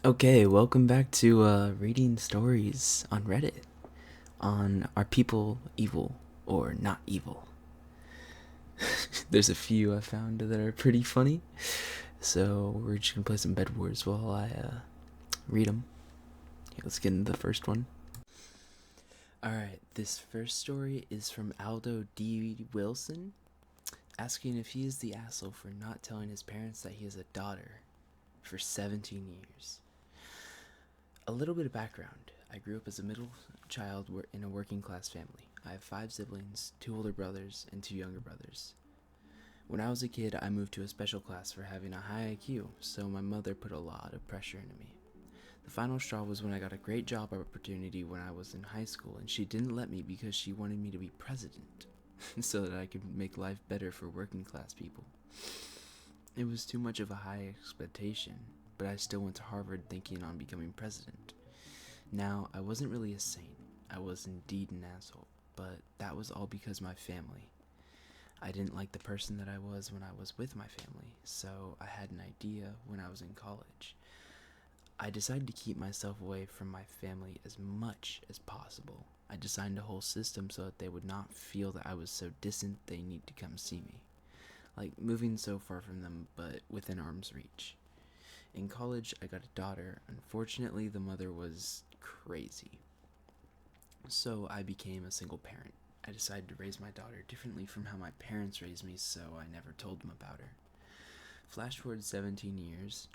Okay, welcome back to reading stories on Reddit on Are People Evil or Not Evil? There's a few I found that are pretty funny, so we're just gonna play some bed wars while I read them. Okay, let's get into the first one. Alright, this first story is from Aldo D. Wilson, asking if he is the asshole for not telling his parents that he has a daughter for 17 years. A little bit of background. I grew up as a middle child in a working class family. I have 5 siblings, 2 older brothers, and 2 younger brothers. When I was a kid, I moved to a special class for having a high IQ, so my mother put a lot of pressure into me. The final straw was when I got a great job opportunity when I was in high school, and she didn't let me because she wanted me to be president, so that I could make life better for working class people. It was too much of a high expectation, but I still went to Harvard thinking on becoming president. Now, I wasn't really a saint. I was indeed an asshole, but that was all because my family. I didn't like the person that I was when I was with my family, so I had an idea when I was in college. I decided to keep myself away from my family as much as possible. I designed a whole system so that they would not feel that I was so distant they need to come see me. Like moving so far from them, but within arm's reach. In college, I got a daughter. Unfortunately, the mother was crazy. So I became a single parent. I decided to raise my daughter differently from how my parents raised me, so I never told them about her. Flash forward 17 years,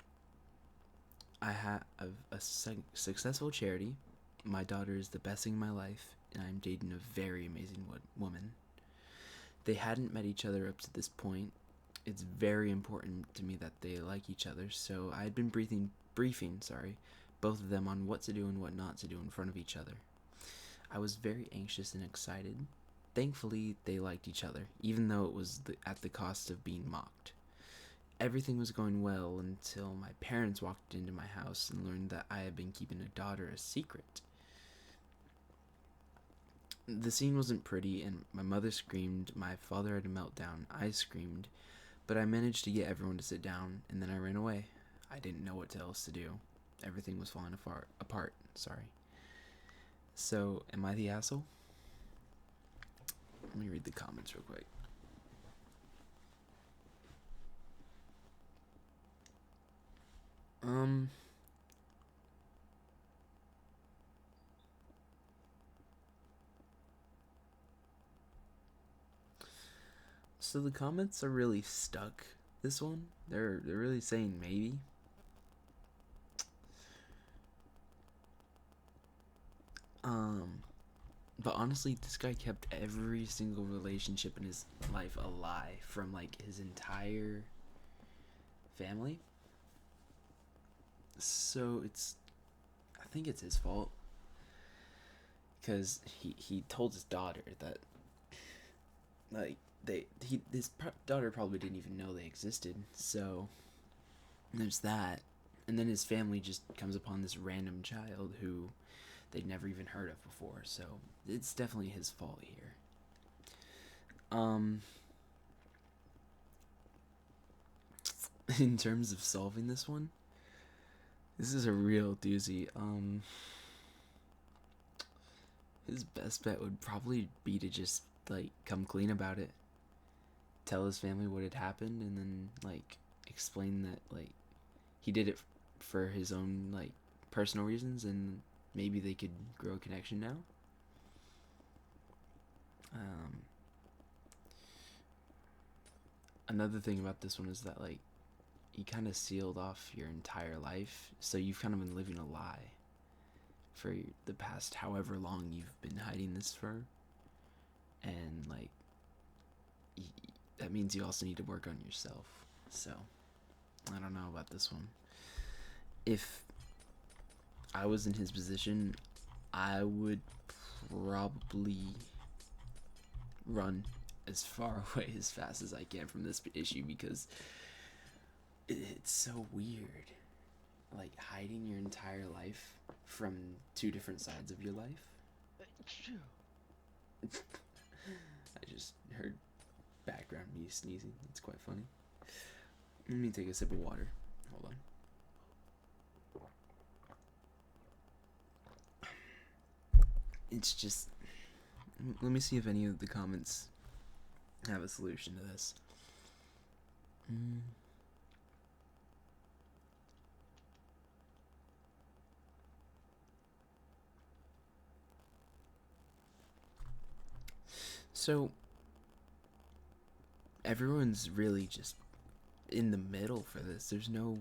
I have a successful charity. My daughter is the best thing in my life, and I'm dating a very amazing woman. They hadn't met each other up to this point. It's very important to me that they like each other, so I had been briefing both of them on what to do and what not to do in front of each other. I was very anxious and excited. Thankfully, they liked each other, even though it was at the cost of being mocked. Everything was going well until my parents walked into my house and learned that I had been keeping a daughter a secret. The scene wasn't pretty, and my mother screamed, my father had a meltdown, I screamed, but I managed to get everyone to sit down, and then I ran away. I didn't know what else to do. Everything was falling apart. So, am I the asshole? Let me read the comments real quick. Um, so the comments are really stuck. This one, they're really saying maybe. Um, but honestly, this guy kept every single relationship in his life a lie from like his entire family. So I think it's his fault because he told his daughter that like his daughter probably didn't even know they existed. So there's that, and then his family just comes upon this random child who they'd never even heard of before. So it's definitely his fault here. Um, in terms of solving this one, this is a real doozy. His best bet would probably be to just like come clean about it, tell his family what had happened, and then like explain that like he did it for his own like personal reasons, and maybe they could grow a connection now. Um, Another thing about this one is that like you kind of sealed off your entire life, so you've kind of been living a lie for the past however long you've been hiding this for, and like that means you also need to work on yourself. So I don't know about this one. If I was in his position, I would probably run as far away as fast as I can from this issue because it's so weird. Like hiding your entire life from two different sides of your life. I just heard background me sneezing. It's quite funny. Let me take a sip of water. Hold on. it's just, let me see if any of the comments have a solution to this. So everyone's really just in the middle for this. There's no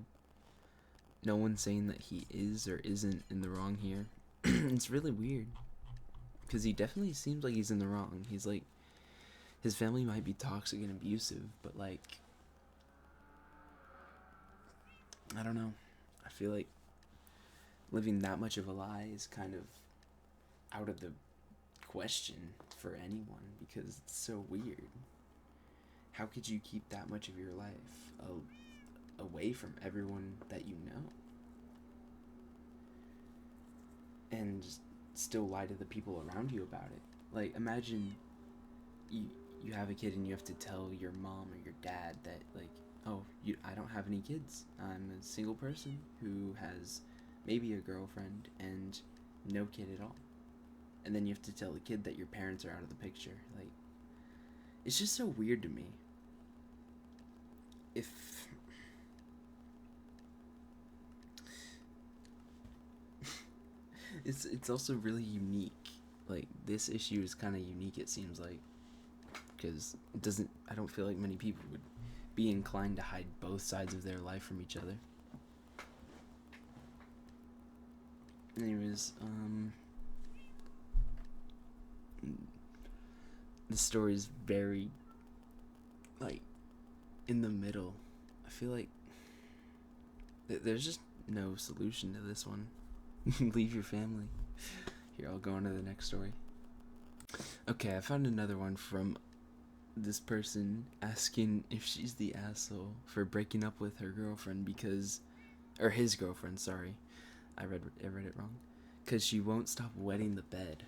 one saying that he is or isn't in the wrong here. It's really weird because he definitely seems like he's in the wrong. He's like, his family might be toxic and abusive, but like, I don't know. I feel like living that much of a lie is kind of out of the question for anyone because it's so weird. How could you keep that much of your life away from everyone that you know? And just still lie to the people around you about it. Like, imagine you have a kid and you have to tell your mom or your dad that, like, oh, I don't have any kids. I'm a single person who has maybe a girlfriend and no kid at all. And then you have to tell the kid that your parents are out of the picture. Like, it's just so weird to me. If it's also really unique. Like, this issue is kind of unique, it seems like, because I don't feel like many people would be inclined to hide both sides of their life from each other. Anyways, this story is very, like, in the middle. I feel like there's just no solution to this one. Leave your family. Here, I'll go on to the next story. Okay, I found another one from this person asking if she's the asshole for breaking up with her girlfriend because, or his girlfriend, sorry. I read it wrong. Because she won't stop wetting the bed.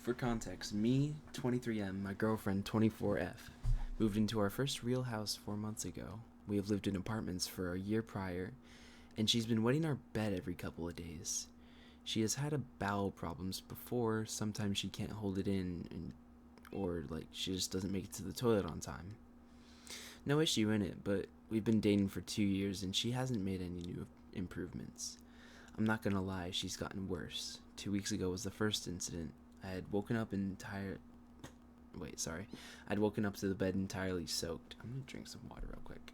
For context, me, 23M, my girlfriend, 24F, moved into our first real house 4 months ago. We have lived in apartments for a year prior, and she's been wetting our bed every couple of days. She has had bowel problems before. Sometimes she can't hold it in, or like she just doesn't make it to the toilet on time. No issue in it, but we've been dating for 2 years and she hasn't made any new improvements. I'm not gonna lie, she's gotten worse. 2 weeks ago was the first incident. I'd woken up to the bed entirely soaked. I'm gonna drink some water real quick.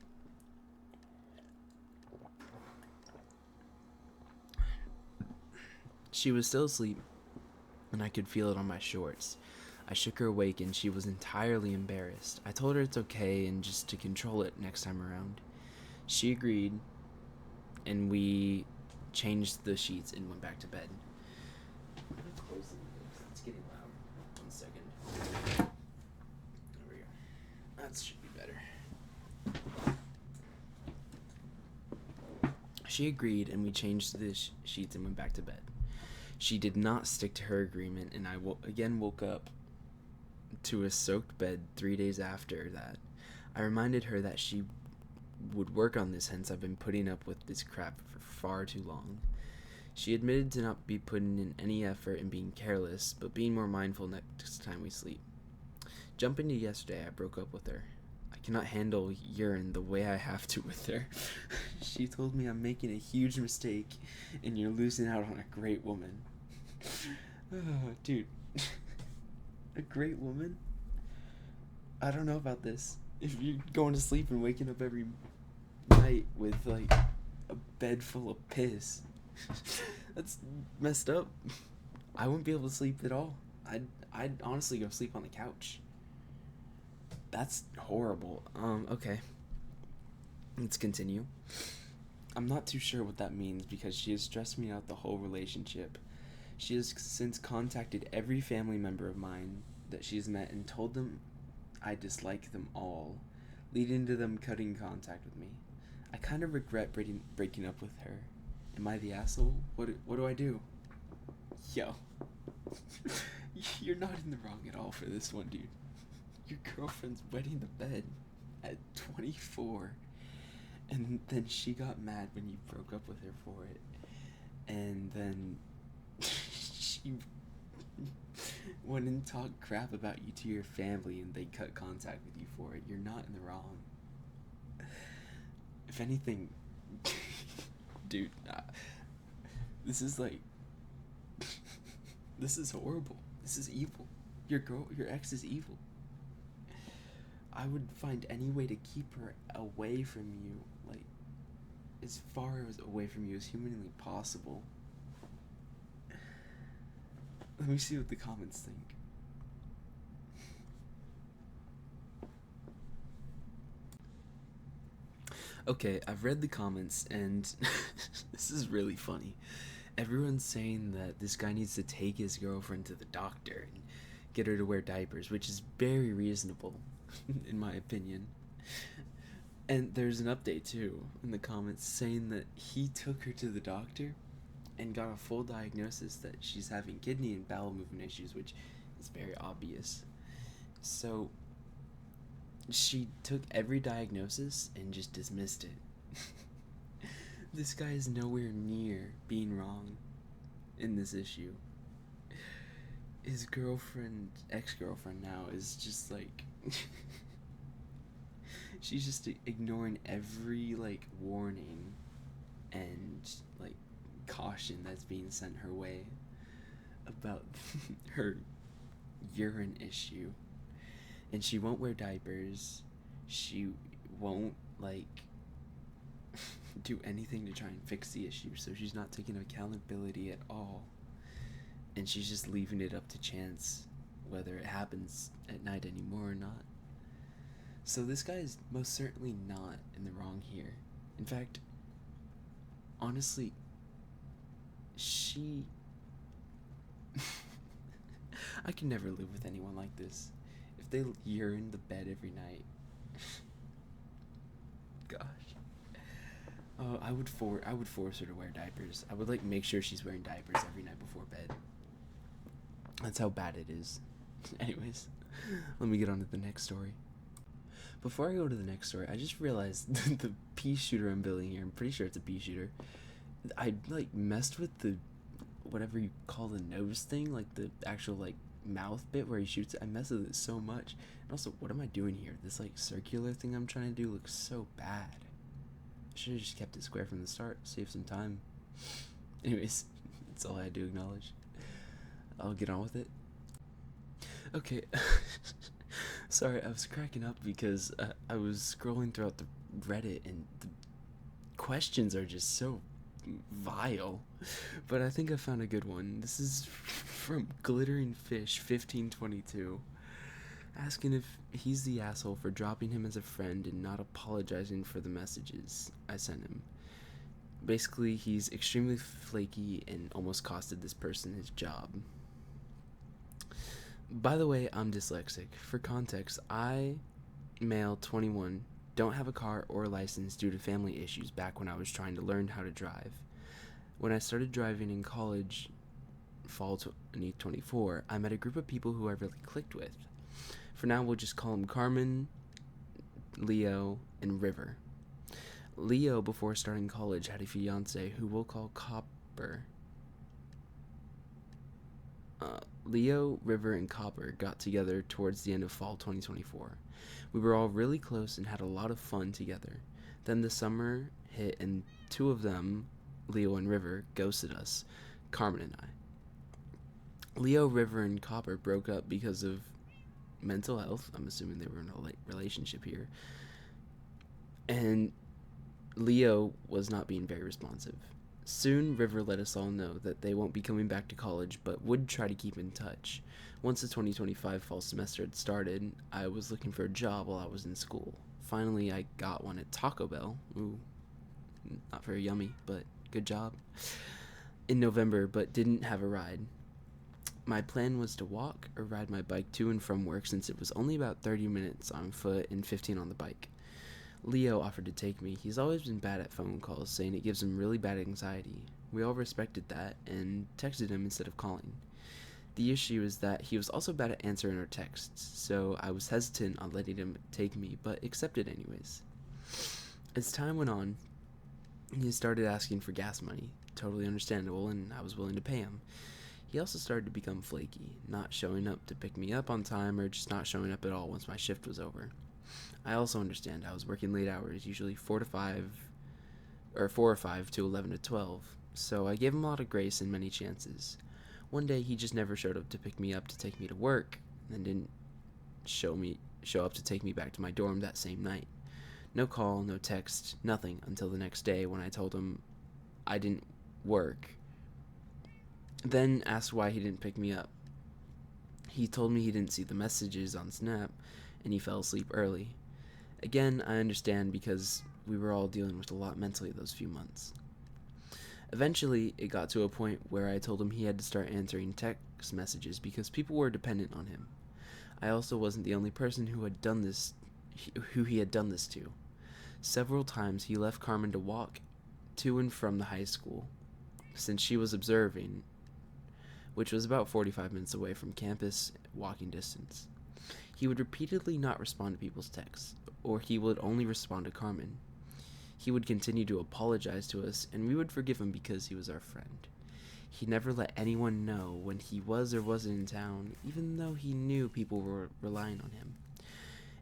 She was still asleep, and I could feel it on my shorts. I shook her awake, and she was entirely embarrassed. I told her it's okay and just to control it next time around. She agreed, and we changed the sheets and went back to bed. It's getting loud. 1 second. There we go. That should be better. She agreed, and we changed the sheets and went back to bed. She did not stick to her agreement, and I again woke up to a soaked bed 3 days after that. I reminded her that she would work on this, hence I've been putting up with this crap for far too long. She admitted to not be putting in any effort and being careless, but being more mindful next time we sleep. Jumping to yesterday, I broke up with her. I cannot handle urine the way I have to with her. She told me I'm making a huge mistake and you're losing out on a great woman. Oh, dude. A great woman? I don't know about this. If you're going to sleep and waking up every night with, like, a bed full of piss, that's messed up. I wouldn't be able to sleep at all. I'd honestly go sleep on the couch. That's horrible. Okay. Let's continue. I'm not too sure what that means because she has stressed me out the whole relationship. She has since contacted every family member of mine that she's met and told them I dislike them all, leading to them cutting contact with me. I kind of regret breaking up with her. Am I the asshole? What do I do? Yo. You're not in the wrong at all for this one, dude. Your girlfriend's wetting the bed at 24. And then she got mad when you broke up with her for it. And then she wouldn't talk crap about you to your family and they cut contact with you for it. You're not in the wrong. If anything, dude, this is like, this is horrible. This is evil. Your ex is evil. I would find any way to keep her away from you, like, as far as away from you as humanly possible. Let me see what the comments think. Okay, I've read the comments, and this is really funny. Everyone's saying that this guy needs to take his girlfriend to the doctor and get her to wear diapers, which is very reasonable, in my opinion. And there's an update, too, in the comments saying that he took her to the doctor and got a full diagnosis that she's having kidney and bowel movement issues, which is very obvious. So she took every diagnosis and just dismissed it. This guy is nowhere near being wrong in this issue. His ex-girlfriend now, is just like she's just ignoring every like warning and like caution that's being sent her way about her urine issue. And she won't wear diapers. She won't like do anything to try and fix the issue, so she's not taking accountability at all. And she's just leaving it up to chance whether it happens at night anymore or not. So this guy is most certainly not in the wrong here. In fact, honestly, I can never live with anyone like this. If they urine the bed every night, gosh. I would force her to wear diapers. I would like make sure she's wearing diapers every night before bed. That's how bad it is. Anyways, let me get on to the next story. Before I go to the next story, I just realized the pea shooter I'm building here, I'm pretty sure it's a pea shooter. I like messed with the whatever you call the nose thing, like the actual like mouth bit where he shoots it. I messed with it so much. And also, what am I doing here? This like circular thing I'm trying to do looks so bad. I should have just kept it square from the start, save some time. Anyways, that's all I had to acknowledge. I'll get on with it. Okay. Sorry, I was cracking up because I was scrolling throughout the Reddit and the questions are just so vile. But I think I found a good one. This is from Glittering Fish 1522, asking if he's the asshole for dropping him as a friend and not apologizing for the messages I sent him. Basically, he's extremely flaky and almost costed this person his job. By the way, I'm dyslexic. For context, I, male, 21, don't have a car or a license due to family issues back when I was trying to learn how to drive. When I started driving in college, fall 2024, I met a group of people who I really clicked with. For now, we'll just call them Carmen, Leo, and River. Leo, before starting college, had a fiance who we'll call Copper. Leo, River, and Copper got together towards the end of fall 2024. We were all really close and had a lot of fun together. Then the summer hit and two of them, Leo and River, ghosted us, Carmen and I. Leo, River, and Copper broke up because of mental health. I'm assuming they were in a relationship here. And Leo was not being very responsive. Soon, River let us all know that they won't be coming back to college, but would try to keep in touch. Once the 2025 fall semester had started, I was looking for a job while I was in school. Finally, I got one at Taco Bell. Ooh, not very yummy, but good job. In November, but didn't have a ride. My plan was to walk or ride my bike to and from work since it was only about 30 minutes on foot and 15 on the bike. Leo offered to take me. He's always been bad at phone calls, saying it gives him really bad anxiety. We all respected that and texted him instead of calling. The issue is that he was also bad at answering our texts, so I was hesitant on letting him take me, but accepted anyways. As time went on, he started asking for gas money. Totally understandable, and I was willing to pay him. He also started to become flaky, not showing up to pick me up on time or just not showing up at all once my shift was over. I also understand I was working late hours, usually 4 to 5 or 4 or 5 to 11 to 12, so I gave him a lot of grace and many chances. One day he just never showed up to pick me up to take me to work and didn't show up to take me back to my dorm that same night. No call, no text, nothing until the next day when I told him I didn't work. Then asked why he didn't pick me up. He told me he didn't see the messages on Snap and he fell asleep early. Again, I understand because we were all dealing with a lot mentally those few months. Eventually, it got to a point where I told him he had to start answering text messages because people were dependent on him. I also wasn't the only person who he had done this to. Several times he left Carmen to walk to and from the high school, since she was observing, which was about 45 minutes away from campus walking distance. He would repeatedly not respond to people's texts, or he would only respond to Carmen. He would continue to apologize to us, and we would forgive him because he was our friend. He never let anyone know when he was or wasn't in town, even though he knew people were relying on him.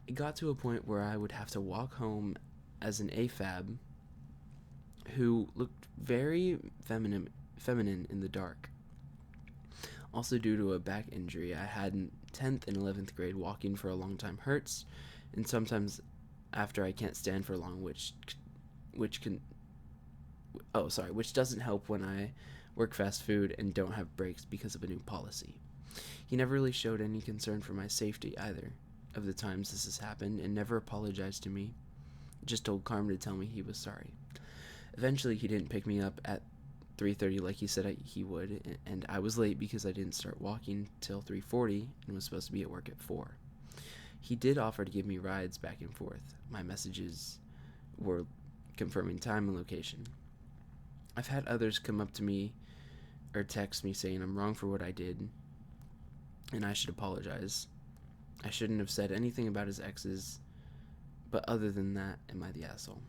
It got to a point where I would have to walk home as an AFAB who looked very feminine in the dark. Also, due to a back injury I had in 10th and 11th grade, walking for a long time hurts, and sometimes after I can't stand for long, which doesn't help when I work fast food and don't have breaks because of a new policy. He never really showed any concern for my safety either of the times this has happened, and never apologized to me. Just told Carmen to tell me he was sorry. Eventually, he didn't pick me up at 3:30 like he said he would, and I was late because I didn't start walking till 3:40 and was supposed to be at work at 4. He did offer to give me rides back and forth. My messages were confirming time and location. I've had others come up to me or text me saying I'm wrong for what I did and I should apologize. I shouldn't have said anything about his exes, but other than that, am I the asshole?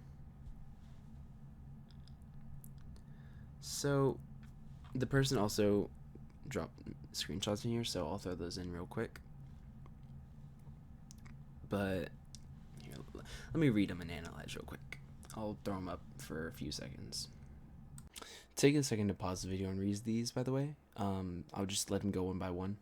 So, the person also dropped screenshots in here, so I'll throw those in real quick. But, here, let me read them and analyze real quick. I'll throw them up for a few seconds. Take a second to pause the video and read these, by the way. I'll just let them go one by one.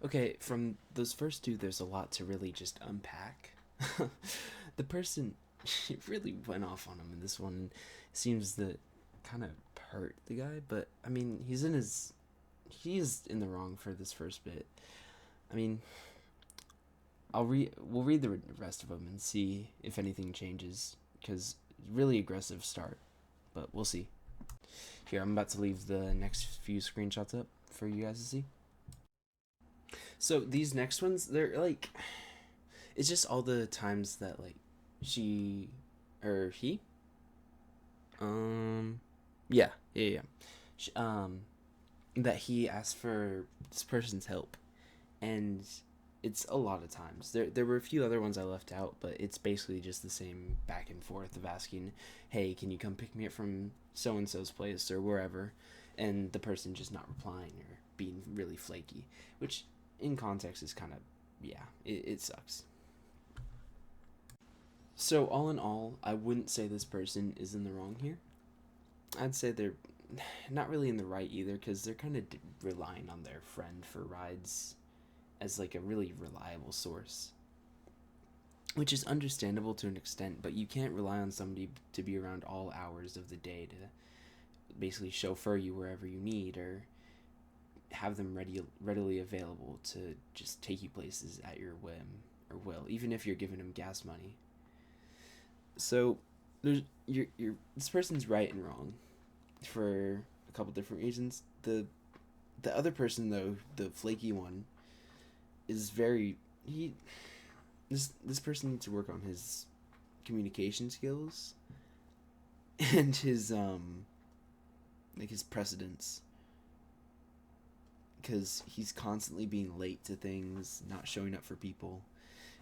Okay, from those first two, there's a lot to really just unpack. The person really went off on him in this one. Seems to kind of hurt the guy, but I mean, he's in the wrong for this first bit. I mean, we'll read the rest of them and see if anything changes, because really aggressive start, but we'll see. Here, I'm about to leave the next few screenshots up for you guys to see. So these next ones, they're like, it's just all the times that like she or he, yeah, she, that he asked for this person's help, and it's a lot of times. There were a few other ones I left out, but it's basically just the same back and forth of asking, hey, can you come pick me up from so and so's place or wherever, and the person just not replying or being really flaky, which in context is kind of, yeah, it sucks. So all in all, I wouldn't say this person is in the wrong here. I'd say they're not really in the right either, because they're kind of relying on their friend for rides as like a really reliable source, which is understandable to an extent, but you can't rely on somebody to be around all hours of the day to basically chauffeur you wherever you need, or have them readily available to just take you places at your whim or will, even if you're giving them gas money. So this person's right and wrong for a couple different reasons. The other person though, the flaky one, is this person needs to work on his communication skills and his like his precedence, because he's constantly being late to things, not showing up for people,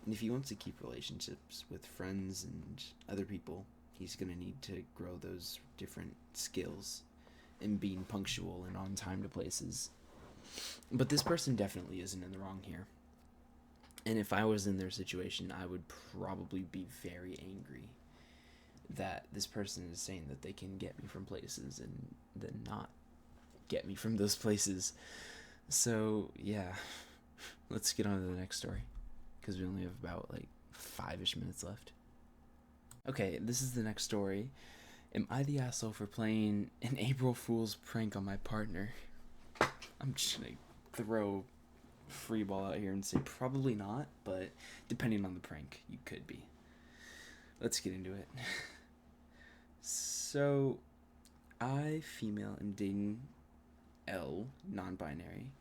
and if he wants to keep relationships with friends and other people, he's gonna need to grow those different skills in being punctual and on time to places. But this person definitely isn't in the wrong here. And if I was in their situation, I would probably be very angry that this person is saying that they can get me from places and then not get me from those places. So, yeah, let's get on to the next story, because we only have about like 5-ish minutes left. Okay, this is the next story. Am I the asshole for playing an April Fool's prank on my partner? I'm just gonna throw free ball out here and say probably not, but depending on the prank, you could be. Let's get into it. So, I, female, am dating L, non-binary.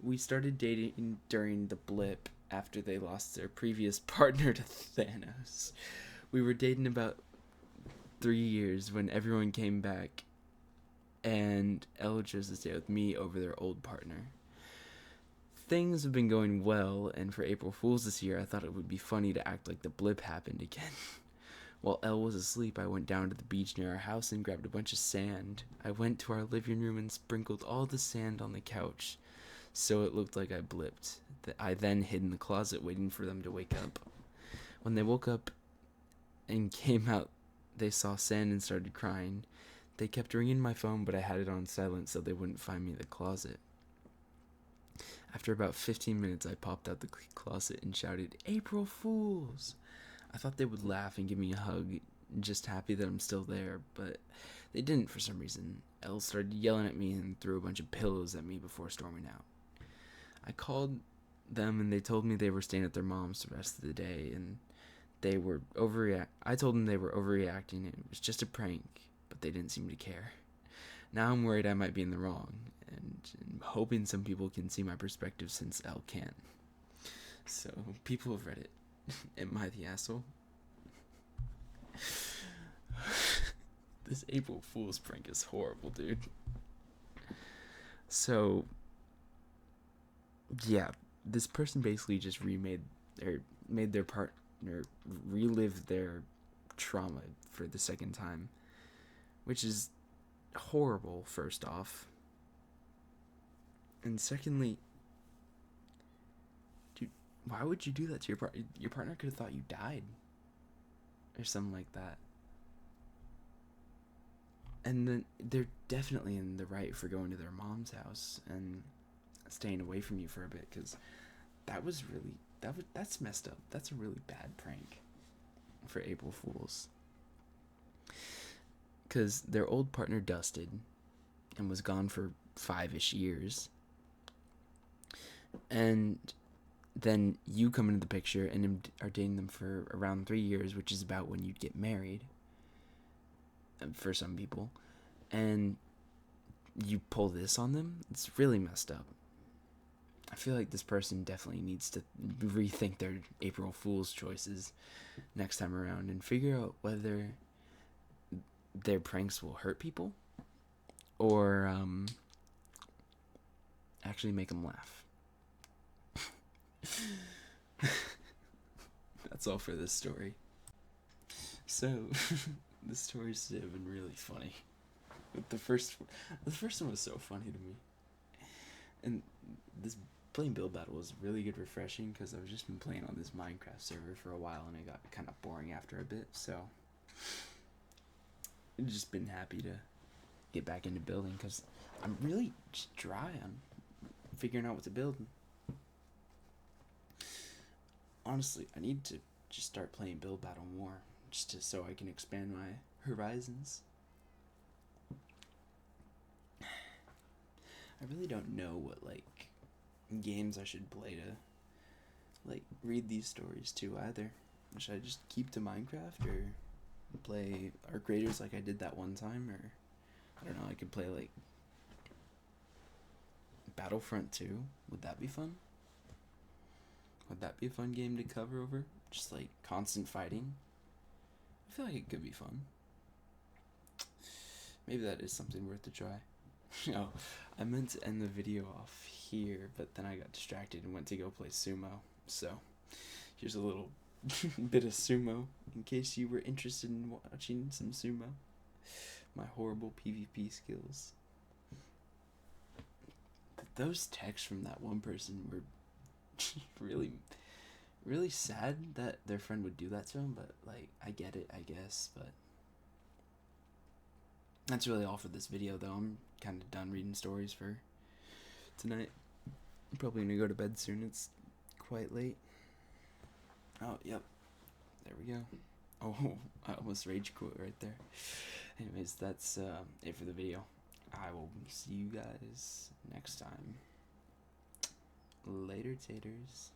We started dating during the blip after they lost their previous partner to Thanos. We were dating about 3 years when everyone came back, and L chose to stay with me over their old partner. Things have been going well, and for April Fool's this year, I thought it would be funny to act like the blip happened again. While Elle was asleep, I went down to the beach near our house and grabbed a bunch of sand. I went to our living room and sprinkled all the sand on the couch, so it looked like I blipped. I then hid in the closet waiting for them to wake up. When they woke up and came out, they saw sand and started crying. They kept ringing my phone, but I had it on silent so they wouldn't find me in the closet. After about 15 minutes, I popped out the closet and shouted, "April Fools!" I thought they would laugh and give me a hug, just happy that I'm still there, but they didn't for some reason. Elle started yelling at me and threw a bunch of pillows at me before storming out. I called them and they told me they were staying at their mom's the rest of the day, and they were I told them they were overreacting and it was just a prank, but they didn't seem to care. Now I'm worried I might be in the wrong, and I'm hoping some people can see my perspective since Elle can't. So, people of Reddit, am I the asshole? This April Fool's prank is horrible, dude. So, yeah, this person basically just made their partner relive their trauma for the second time, which is horrible, first off. And secondly, dude, why would you do that to your partner? Your partner could have thought you died or something like that. And then they're definitely in the right for going to their mom's house and staying away from you for a bit, because that's messed up. That's a really bad prank for April Fools. Because their old partner dusted and was gone for 5-ish years. And then you come into the picture and are dating them for around 3 years, which is about when you'd get married for some people. And you pull this on them. It's really messed up. I feel like this person definitely needs to rethink their April Fool's choices next time around and figure out whether their pranks will hurt people or actually make them laugh. That's all for this story. So, the stories have been really funny. The first one was so funny to me. And this playing Build Battle was really good, refreshing, because I've just been playing on this Minecraft server for a while and it got kind of boring after a bit, so I've just been happy to get back into building, because I'm really just dry on figuring out what to build. Honestly, I need to just start playing Build Battle more, so I can expand my horizons. I really don't know what, games I should play to, read these stories to either. Should I just keep to Minecraft, or play Arc Raiders like I did that one time, or, I don't know, I could play, Battlefront 2? Would that be fun? Would that be a fun game to cover over? Just, constant fighting? I feel like it could be fun. Maybe that is something worth a try. No, I meant to end the video off here, but then I got distracted and went to go play sumo. So, here's a little bit of sumo, in case you were interested in watching some sumo. My horrible PvP skills. Those texts from that one person were really, really sad that their friend would do that to him, but, like, I get it, I guess, but... That's really all for this video, though. I'm kind of done reading stories for tonight. I'm probably gonna go to bed soon. It's quite late. Oh, yep. There we go. Oh, I almost rage quit right there. Anyways, that's it for the video. I will see you guys next time. Later, taters.